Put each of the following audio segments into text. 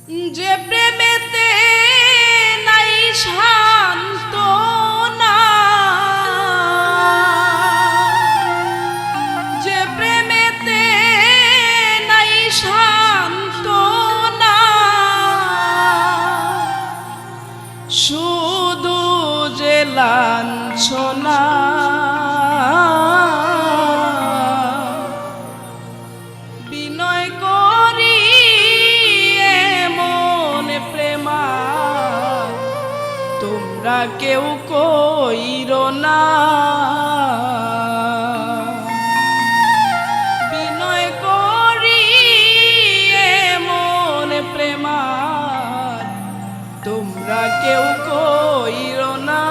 যে প্রেমেতে নাই শান্তনা, যে প্রেমেতে নাই শান্তনা, শুধু যে লাঞ্ছনা, বিনয় করি এমন প্রেমা তোমরা কেউ কইরো না। বিনয় করি এমন প্রেমা তোমরা কেউ কইরো না।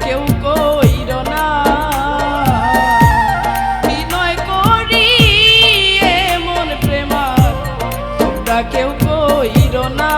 কেউ কইরো না, বিনয় করি এমন প্রেমা তোমরা কেউ কইরো না।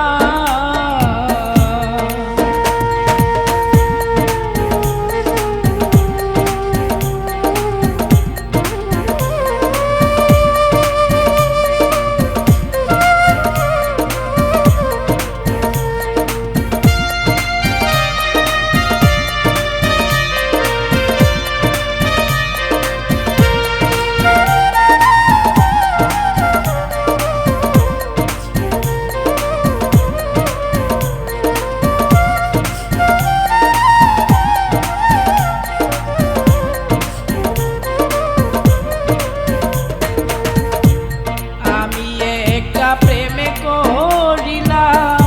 প্রেমে করিলাম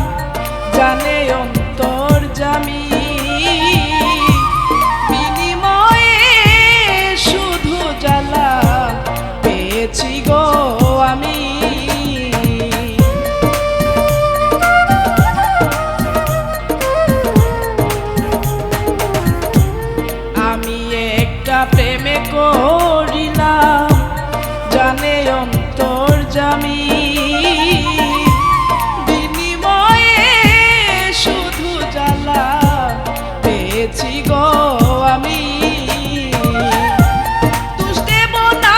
জানে অন্তর্যামী, বিনিময়ে শুধু জ্বালা পেয়েছি গো আমি। আমি একটা প্রেমে করিলাম জানে অন্তর্যামী, বিনিময়ে শুধু জ্বালা পেয়েছি গো আমি। দোষ দেব না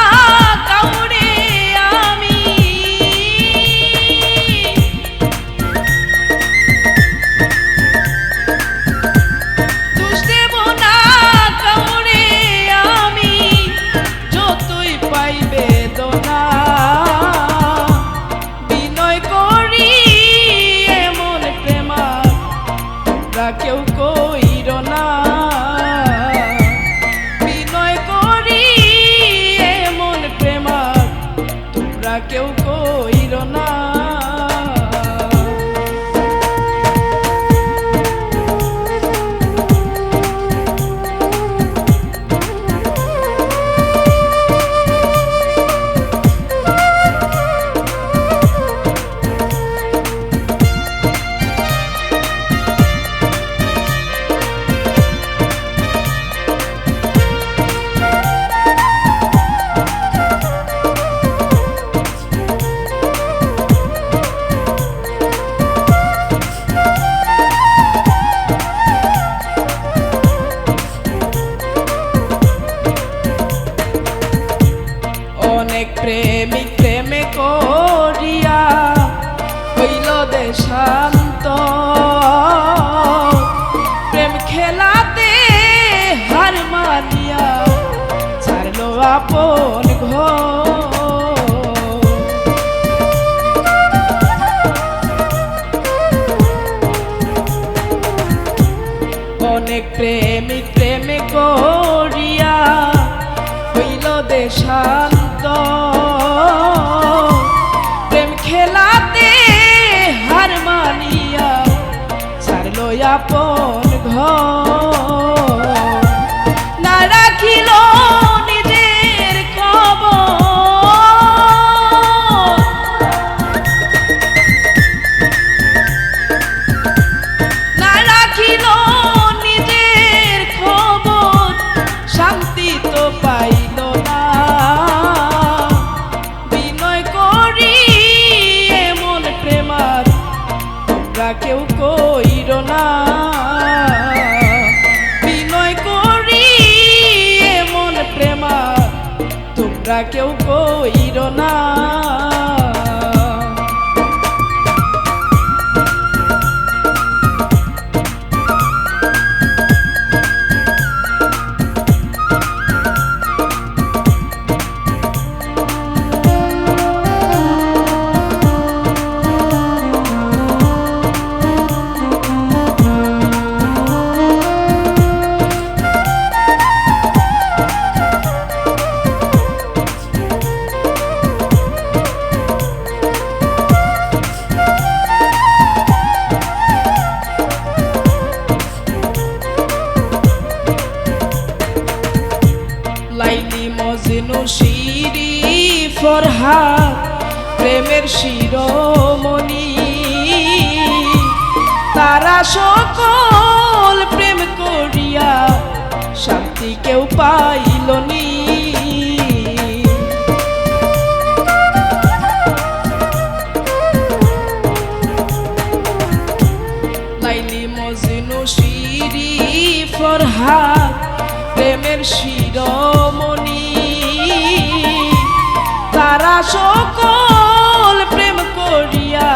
কাউরে আমি, দোষ দেব না কাউরে আমি, যতই পাই বেদনা। কেউ কইরো না, বিনয় করি এমন প্রেমা তোমরা কেউ কইরো না। অনেক প্রেমিক প্রেমে করিয়া হইল দেশান্ত, প্রেম খেলাতে হার মানিয়া ছাড়লো আপন ঘর। অনেক প্রেমিক প্রেমে করিয়া হইল দেশান্ত, প্রেম খেলাতে হার মানি আপন ঘর না রাখিল নিজের খবর না রাখিল নিজের খবর শান্তি তো পাইল না বিনয় করি এমন প্রেমার তোমরা কেউ কইর না বিনয় করি এমন প্রেমার তোমরা কেউ কইর না লাইলি মজনু শিরি ফরহাদ প্রেমের শিরোমণি তারা সকল প্রেম করিয়া শান্তি কেউ পাইল নি লাইলি মজনু শিরি ফরহাদ প্রেমের শিরোমণি তারা সকল প্রেম করিয়া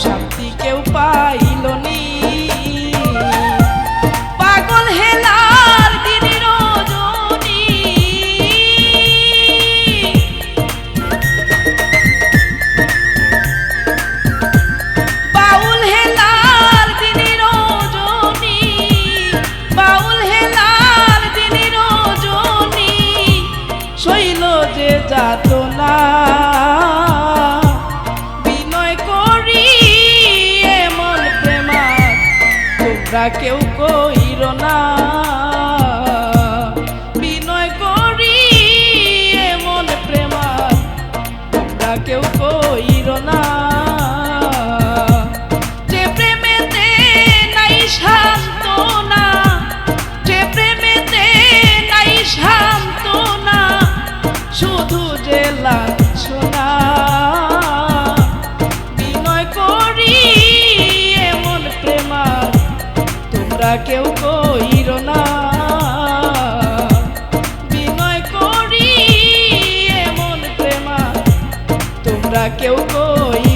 শান্তি কেউ পাইল নি পাগল হেলার দিন রজনী বাউল হেলার দিন রজনী বাউল হেলার দিন রজনী শৈল যে যাতনা বিনয় করি এমন প্রেমার তোমরা কেউ কইর না বিনয় করি এমন প্রেমার তোমরা কেউ কইর না যে প্রেমেতে নাই শান্তনা যে প্রেমেতে নাই শান্তনা শুধু যে লাঞ্ছনা বিনয় করি এমন প্রেমার তোমরা কেউ কইর না বিনয় করি এমন প্রেমার তোমরা কেউ কইর